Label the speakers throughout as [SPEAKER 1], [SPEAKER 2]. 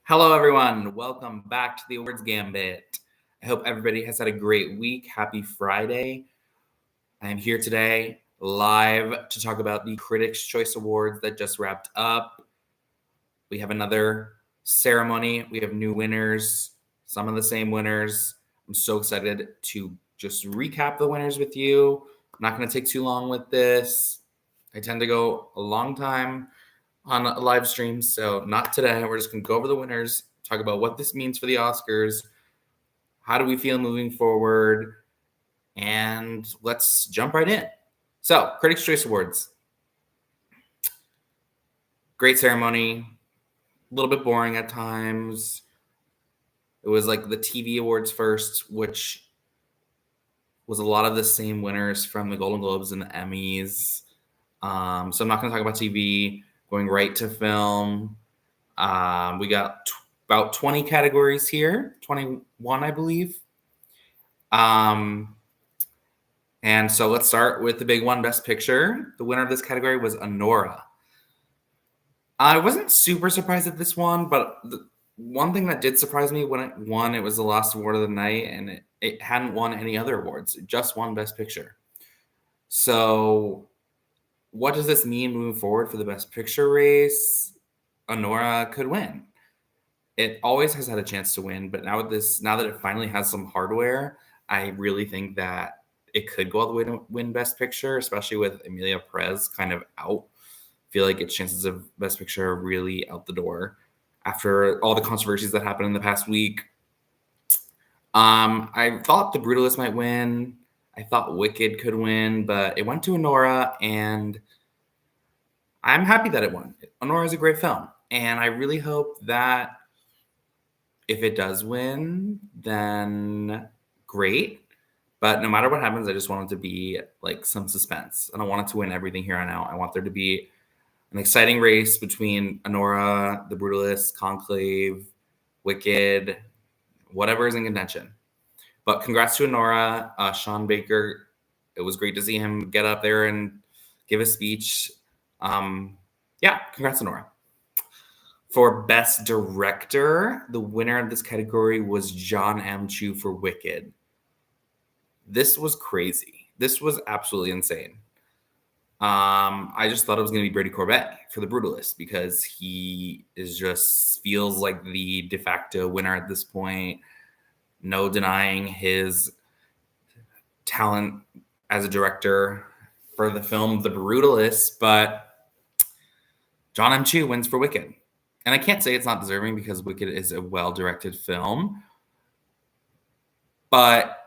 [SPEAKER 1] Hello, everyone. Welcome back to the Awards Gambit. I hope everybody has had a great week. Happy Friday. I am here today live to talk about the Critics' Choice Awards that just wrapped up. We have another ceremony. We have new winners, some of the same winners. I'm so excited to just recap the winners with you. I'm not going to take too long with this. I tend to go a long time on a live stream, so not today. We're just going to go over the winners, talk about what this means for the Oscars, how do we feel moving forward, and let's jump right in. So, Critics' Choice Awards. Great ceremony, a little bit boring at times. It was like the TV awards first, which was a lot of the same winners from the Golden Globes and the Emmys. So I'm not going to talk about TV, going right to film. We got about 20 categories here, 21, I believe. And so let's start with the big one, Best Picture. The winner of this category was Anora. I wasn't super surprised at this one, but the one thing that did surprise me when it won, it was the last award of the night, and it hadn't won any other awards. It just won Best Picture. So what does this mean moving forward for the Best Picture race? Anora could win. It always has had a chance to win, but now that it finally has some hardware, I really think that it could go all the way to win Best Picture, especially with Emilia Perez kind of out. I feel like its chances of Best Picture are really out the door after all the controversies that happened in the past week. I thought The Brutalist might win. I thought Wicked could win, but it went to Anora, and I'm happy that it won. Anora is a great film, and I really hope that if it does win, then great. But no matter what happens, I just want it to be like some suspense. I don't want it to win everything here on out. I want there to be an exciting race between Anora, The Brutalist, Conclave, Wicked, whatever is in contention. But congrats to Anora, Sean Baker. It was great to see him get up there and give a speech. Congrats to Anora. For Best Director, the winner of this category was John M. Chu for Wicked. This was crazy. This was absolutely insane. I just thought it was going to be Brady Corbet for The Brutalist because he feels like the de facto winner at this point. No denying his talent as a director for the film The Brutalist, but John M. Chu wins for Wicked. And I can't say it's not deserving because Wicked is a well-directed film, but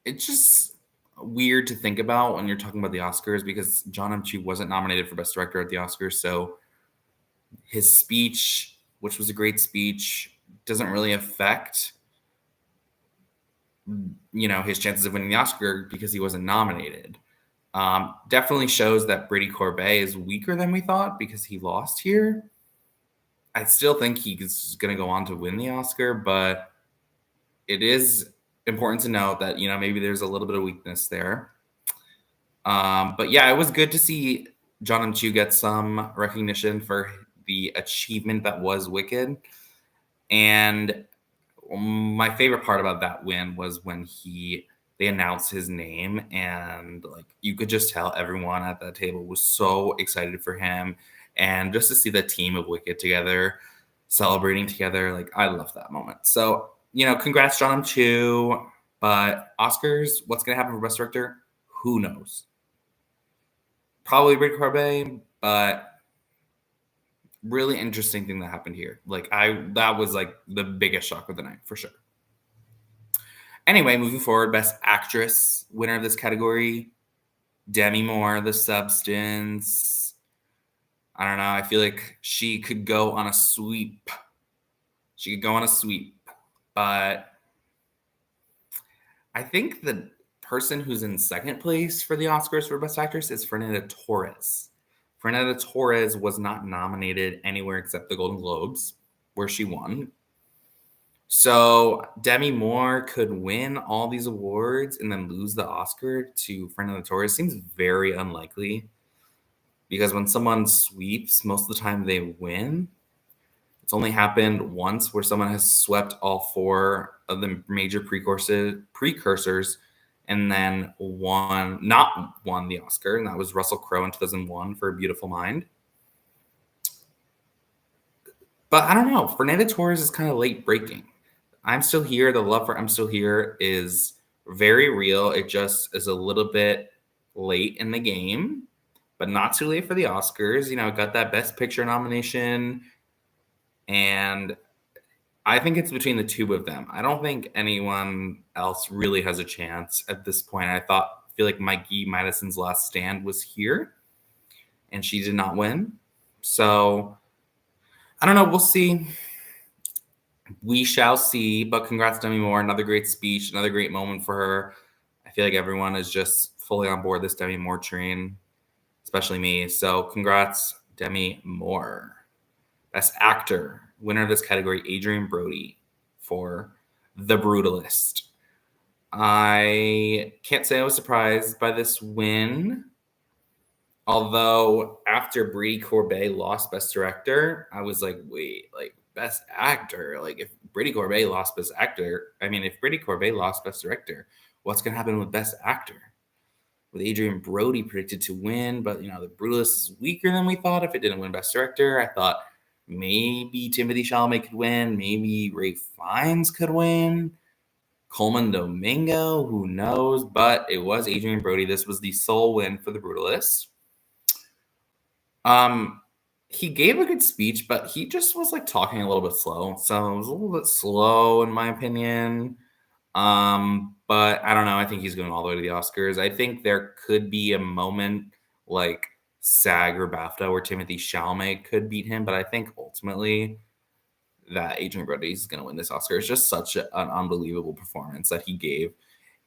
[SPEAKER 1] it's just weird to think about when you're talking about the Oscars because John M. Chu wasn't nominated for Best Director at the Oscars, so his speech, which was a great speech, doesn't really affect his chances of winning the Oscar because he wasn't nominated. Definitely shows that Brady Corbet is weaker than we thought because he lost here. I still think he's going to go on to win the Oscar, but it is important to note that, maybe there's a little bit of weakness there. But yeah, it was good to see John M. Chu get some recognition for the achievement that was Wicked. And my favorite part about that win was when they announced his name, and like you could just tell everyone at that table was so excited for him. And just to see the team of Wicked together, celebrating together, like I love that moment. So, congrats, John M. Chu. But Oscars, what's going to happen for Best Director? Who knows? Probably Brady Corbet, but really interesting thing that happened here. That was like the biggest shock of the night for sure. Anyway, moving forward, Best Actress, winner of this category, Demi Moore, The Substance. I don't know. I feel like she could go on a sweep. But I think the person who's in second place for the Oscars for Best Actress is Fernanda Torres. Fernanda Torres was not nominated anywhere except the Golden Globes, where she won. So Demi Moore could win all these awards and then lose the Oscar to Fernanda Torres. Seems very unlikely because when someone sweeps, most of the time they win. It's only happened once where someone has swept all four of the major precursors and then not won the Oscar, and that was Russell Crowe in 2001 for A Beautiful Mind. But I don't know. Fernanda Torres is kind of late breaking. I'm Still Here. The love for I'm Still Here is very real. It just is a little bit late in the game, but not too late for the Oscars. You know, it got that Best Picture nomination, and I think it's between the two of them. I don't think anyone else really has a chance at this point. Feel like Mikey Madison's Last Stand was here, and she did not win. So I don't know. We'll see. We shall see. But congrats, Demi Moore. Another great speech. Another great moment for her. I feel like everyone is just fully on board this Demi Moore train, especially me. So congrats, Demi Moore. Best Actor. Winner of this category, Adrian Brody for The Brutalist. I can't say I was surprised by this win. Although after Brie Corbet lost Best Director, I was like, wait, like Best Actor? Like if Brie Corbet lost Best Actor, if Brie Corbet lost Best Director, what's going to happen with Best Actor? With Adrian Brody predicted to win, but The Brutalist is weaker than we thought. If it didn't win Best Director, I thought maybe Timothée Chalamet could win, maybe Ralph Fiennes could win, Coleman Domingo, who knows? But it was Adrian Brody. This was the sole win for The Brutalist. He gave a good speech, but he just was like talking a little bit slow. So it was a little bit slow in my opinion. But I don't know. I think he's going all the way to the Oscars. I think there could be a moment like SAG or BAFTA where Timothée Chalamet could beat him, but I think ultimately that Adrian Brody is going to win this Oscar. It's just such an unbelievable performance that he gave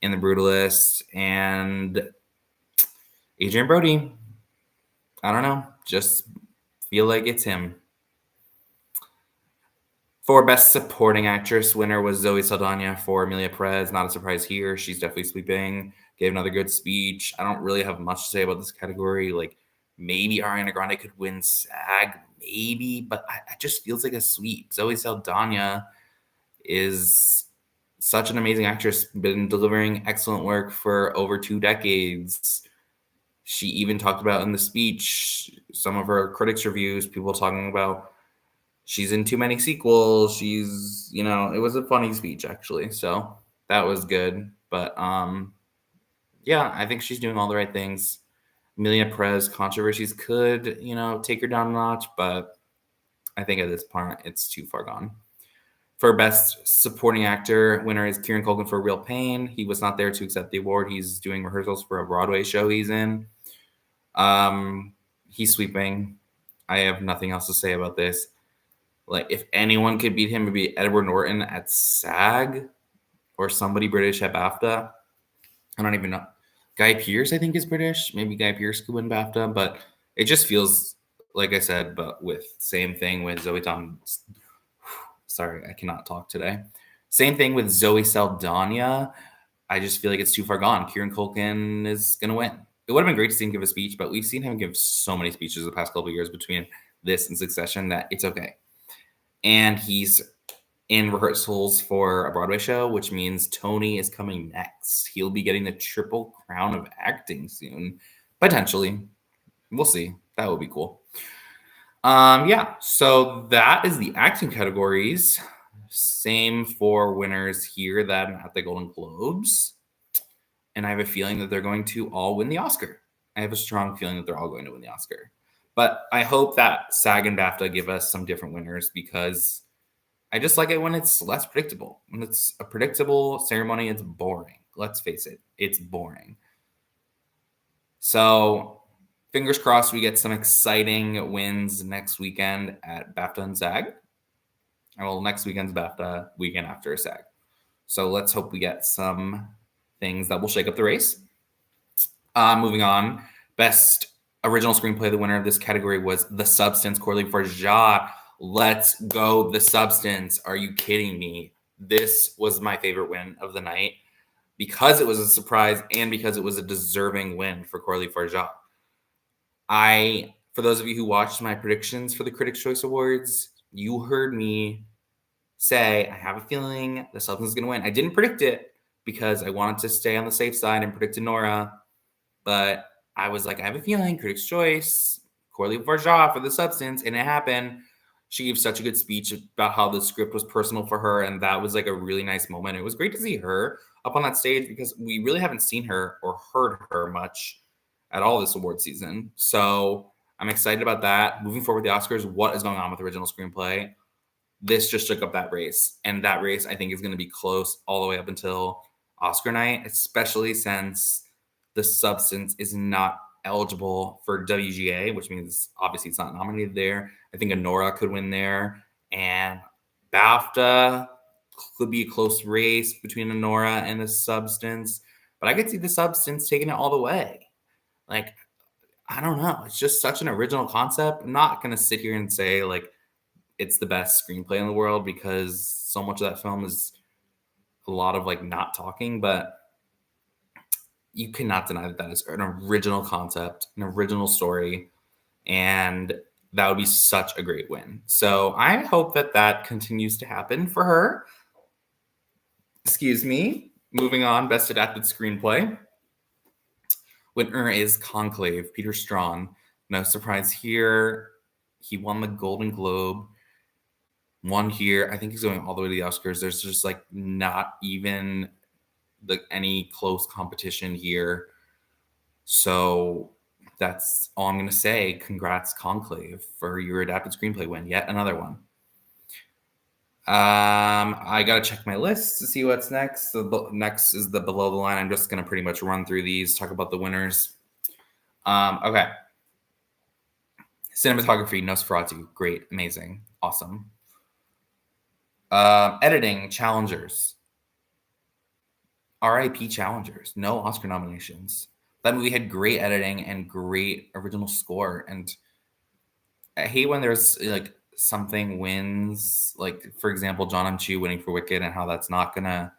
[SPEAKER 1] in The Brutalist. And Adrian Brody, I don't know, just feel like it's him. For Best Supporting Actress, winner was Zoe Saldana for Emilia Perez. Not a surprise here. She's definitely sweeping. Gave another good speech. I don't really have much to say about this category. Like, maybe Ariana Grande could win SAG, maybe, but it just feels like a sweep. Zoe Saldana is such an amazing actress, been delivering excellent work for over 2 decades. She even talked about in the speech some of her critics' reviews, people talking about she's in too many sequels. It was a funny speech actually. So that was good. But yeah, I think she's doing all the right things. Emilia Perez controversies could, take her down a notch, but I think at this point it's too far gone. For Best Supporting Actor, winner is Kieran Culkin for Real Pain. He was not there to accept the award. He's doing rehearsals for a Broadway show he's in. He's sweeping. I have nothing else to say about this. Like, if anyone could beat him, it'd be Edward Norton at SAG or somebody British at BAFTA. I don't even know. Guy Pearce, I think, is British. Maybe Guy Pearce could win BAFTA, but it just feels, like I said, but with same thing with Zoe Thomas. Sorry, I cannot talk today. Same thing with Zoe Saldana. I just feel like it's too far gone. Kieran Culkin is going to win. It would have been great to see him give a speech, but we've seen him give so many speeches the past couple of years between this and Succession that it's okay. And he's in rehearsals for a Broadway show, which means Tony is coming next. He'll be getting the triple crown of acting soon, potentially. We'll see. That would be cool. Yeah, so that is the acting categories. Same for winners here than at the Golden Globes. And I have a feeling that they're going to all win the Oscar. I have a strong feeling that they're all going to win the Oscar. But I hope that SAG and BAFTA give us some different winners because I just like it when it's less predictable. When it's a predictable ceremony, it's boring. Let's face it, it's boring. So fingers crossed we get some exciting wins next weekend at BAFTA and SAG. Well, next weekend's BAFTA, weekend after SAG. So let's hope we get some things that will shake up the race. Moving on, Best Original Screenplay. The winner of this category was The Substance, Coralie Farjat. Let's go, The Substance. Are you kidding me? This was my favorite win of the night because it was a surprise and because it was a deserving win for Coralie Farjat. For those of you who watched my predictions for the Critics' Choice Awards, You heard me say, I have a feeling the Celtics is going to win. I didn't predict it because I wanted to stay on the safe side and predict Anora, but I was like, I have a feeling, Critics' Choice, Corley Varja for the substance, and it happened. She gave such a good speech about how the script was personal for her, and that was like a really nice moment. It was great to see her up on that stage because we really haven't seen her or heard her much at all this award season. So I'm excited about that. Moving forward with the Oscars, what is going on with original screenplay? This just took up that race. And that race, I think, is going to be close all the way up until Oscar night, especially since The Substance is not eligible for WGA, which means obviously it's not nominated there. I think Anora could win there. And BAFTA could be a close race between Anora and The Substance. But I could see The Substance taking it all the way. Like, I don't know. It's just such an original concept. I'm not going to sit here and say, like, it's the best screenplay in the world because so much of that film is a lot of like not talking, but you cannot deny that that is an original concept, an original story, and that would be such a great win. So I hope that that continues to happen for her. Excuse me. Moving on, Best Adapted Screenplay. Winner is Conclave, Peter Strawn. No surprise here. He won the Golden Globe. One here. I think he's going all the way to the Oscars. There's just like not even any close competition here. So that's all I'm going to say. Congrats, Conclave, for your adapted screenplay win. Yet another one. I got to check my list to see what's next. The next is the below the line. I'm just going to pretty much run through these, talk about the winners. Okay. Cinematography, Nosferatu. Great. Amazing. Awesome. Editing, Challengers. RIP Challengers. No Oscar nominations. That movie had great editing and great original score. And I hate when there's like something wins, like for example, John M. Chu winning for Wicked, and how that's not gonna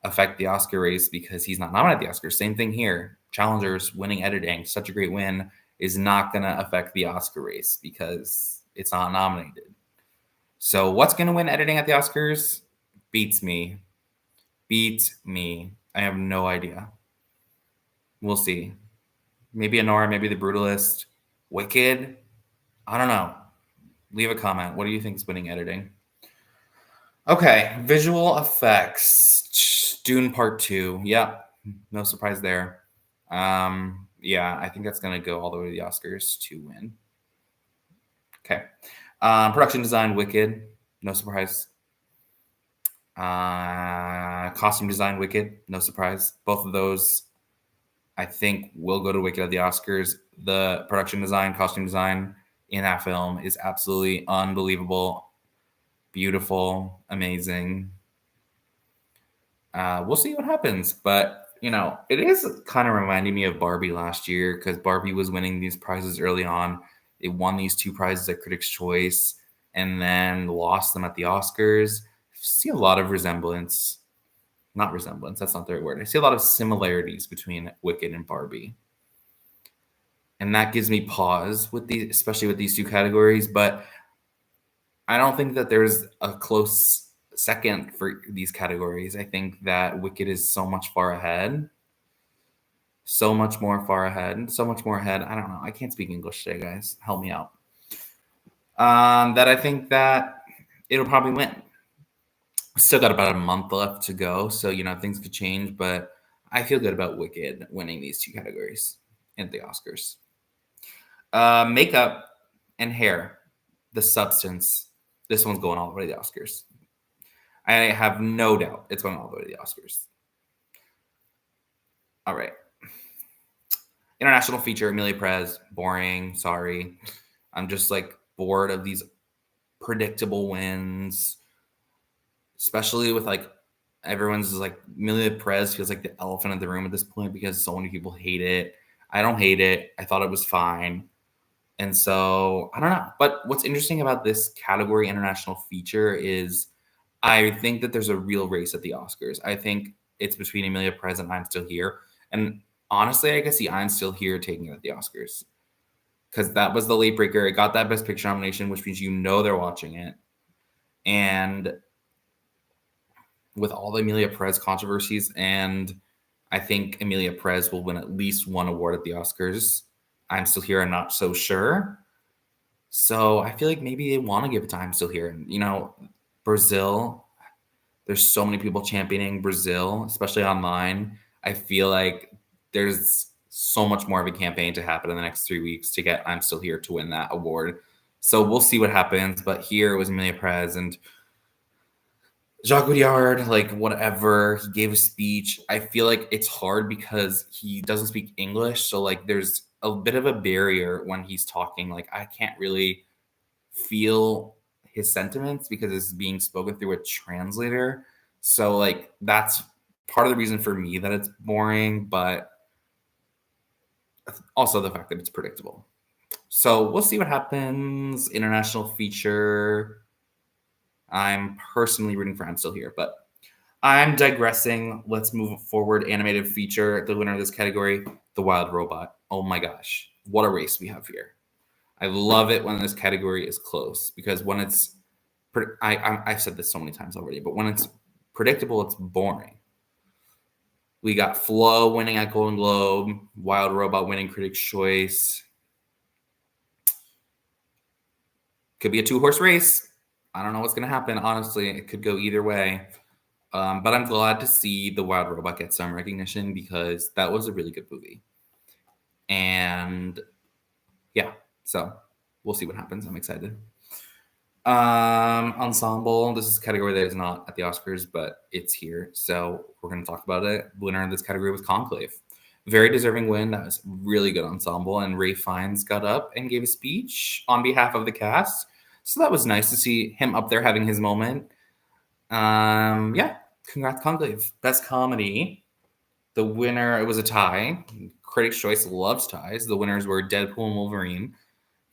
[SPEAKER 1] affect the Oscar race because he's not nominated at the Oscars. Same thing here. Challengers winning editing, such a great win, is not gonna affect the Oscar race because it's not nominated. So what's gonna win editing at the Oscars? Beats me. Beats me. I have no idea. We'll see. Maybe Anora, maybe The Brutalist. Wicked? I don't know. Leave a comment. What do you think is winning editing? Okay, visual effects. Dune Part 2. Yep, no surprise there. Yeah, I think that's going to go all the way to the Oscars to win. Okay. Production design, Wicked. No surprise. Costume design, Wicked. No surprise. Both of those, I think, will go to Wicked at the Oscars. The production design, costume design in that film is absolutely unbelievable. Beautiful, amazing. We'll see what happens. But, you know, it is kind of reminding me of Barbie last year because Barbie was winning these prizes early on. They won these 2 prizes at Critics' Choice and then lost them at the Oscars. I see a lot of resemblance. Not resemblance, that's not the right word. I see a lot of similarities between Wicked and Barbie. And that gives me pause with these, especially with these 2 categories. But I don't think that there's a close second for these categories. I think that Wicked is so much far ahead. So much more far ahead. So much more ahead. I don't know. I can't speak English today, guys. Help me out. That I think that it'll probably win. Still got about a month left to go. So, you know, things could change. But I feel good about Wicked winning these 2 categories at the Oscars. Makeup and hair. The Substance. This one's going all the way to the Oscars. I have no doubt it's going all the way to the Oscars. All right. International feature, Amelia Perez. Boring. Sorry. I'm just like bored of these predictable wins, especially with like everyone's like Amelia Perez feels like the elephant in the room at this point because so many people hate it. I don't hate it. I thought it was fine. And so I don't know. But what's interesting about this category, international feature, is I think that there's a real race at the Oscars. I think it's between Amelia Perez and I'm Still Here. And honestly, I can see I'm Still Here taking it at the Oscars. because that was the late breaker. It got that Best Picture nomination, which means they're watching it. And with all the Emilia Perez controversies, and I think Emilia Perez will win at least one award at the Oscars. I'm Still Here. I'm not so sure. So I feel like maybe they want to give it to I'm Still Here. And, Brazil, there's so many people championing Brazil, especially online. I feel like there's so much more of a campaign to happen in the next 3 weeks to get I'm Still Here to win that award. So we'll see what happens. But here it was Emilia Perez and Jacques Audiard, like whatever. He gave a speech. I feel like it's hard because he doesn't speak English. So like there's a bit of a barrier when he's talking. Like I can't really feel his sentiments because it's being spoken through a translator. So like that's part of the reason for me that it's boring, but also the fact that it's predictable. So we'll see what happens. International feature. I'm personally rooting for I'm Still Here, but I'm digressing. Let's move forward. Animated feature. The winner of this category, The Wild Robot. Oh my gosh. What a race we have here. I love it when this category is close because when it's, I've said this so many times already, but when it's predictable, it's boring. We got Flo winning at Golden Globe, Wild Robot winning Critics' Choice. Could be a 2-horse race. I don't know what's going to happen. Honestly, it could go either way. But I'm glad to see The Wild Robot get some recognition because that was a really good movie. And yeah, so we'll see what happens. I'm excited. Ensemble. This is a category that is not at the Oscars, but it's here. So we're going to talk about it. The winner in this category was Conclave. Very deserving win. That was really good ensemble. And Ray Fiennes got up and gave a speech on behalf of the cast. So that was nice to see him up there having his moment. Yeah, congrats, Conclave. Best comedy. The winner, it was a tie. Critics' Choice loves ties. The winners were Deadpool and Wolverine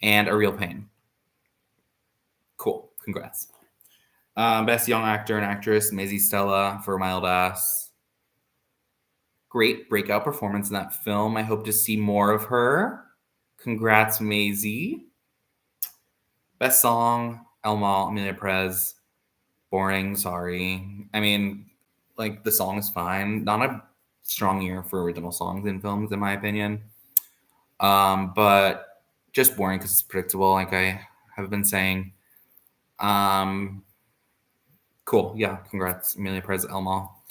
[SPEAKER 1] and A Real Pain. Cool. Congrats. Best Young Actor and Actress, Maisie Stella for Mild Ass. Great breakout performance in that film. I hope to see more of her. Congrats, Maisie. Best Song, El Mal, Emilia Perez. Boring, sorry. I mean, like, the song is fine. Not a strong year for original songs in films, in my opinion. But just boring because it's predictable, like I have been saying. Cool. Yeah, congrats, Emilia Perez, El Mal.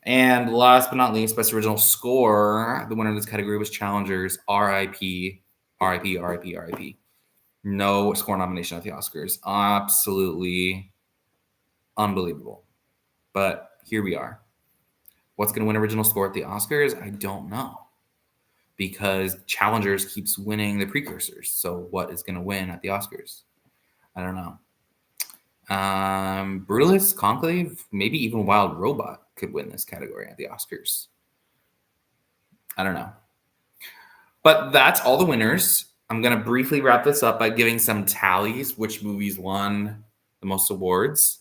[SPEAKER 1] And last but not least, Best Original Score. The winner of this category was Challengers, R.I.P., R.I.P., R.I.P., R.I.P. No score nomination at the Oscars. Absolutely unbelievable. But here we are. What's going to win original score at the Oscars? I don't know. Because Challengers keeps winning the precursors. So what is going to win at the Oscars? I don't know. Brutalist, Conclave, maybe even Wild Robot could win this category at the Oscars. I don't know. But that's all the winners. I'm going to briefly wrap this up by giving some tallies, which movies won the most awards.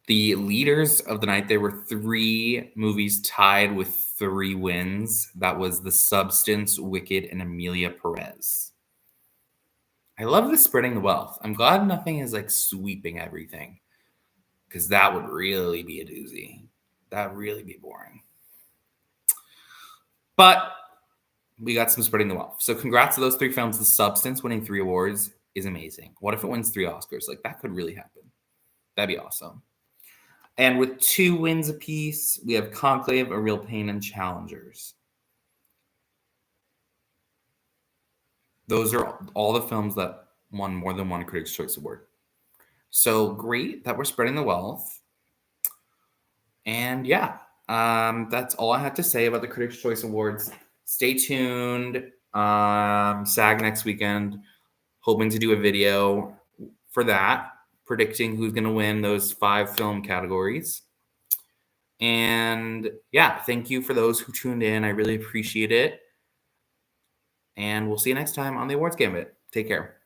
[SPEAKER 1] The leaders of the night, there were 3 movies tied with 3 wins. That was The Substance, Wicked, and Emilia Perez. I love the spreading the wealth. I'm glad nothing is like sweeping everything because that would really be a doozy. That would really be boring. But we got some spreading the wealth. So congrats to those 3 films. The Substance winning 3 awards is amazing. What if it wins 3 Oscars? Like that could really happen. That'd be awesome. And with 2 wins apiece, we have Conclave, A Real Pain, and Challengers. Those are all the films that won more than one Critics' Choice Award. So great that we're spreading the wealth. And yeah, that's all I have to say about the Critics' Choice Awards. Stay tuned. SAG next weekend. Hoping to do a video for that, predicting who's going to win those 5 film categories. And yeah, thank you for those who tuned in. I really appreciate it. And we'll see you next time on the Awards Gambit. Take care.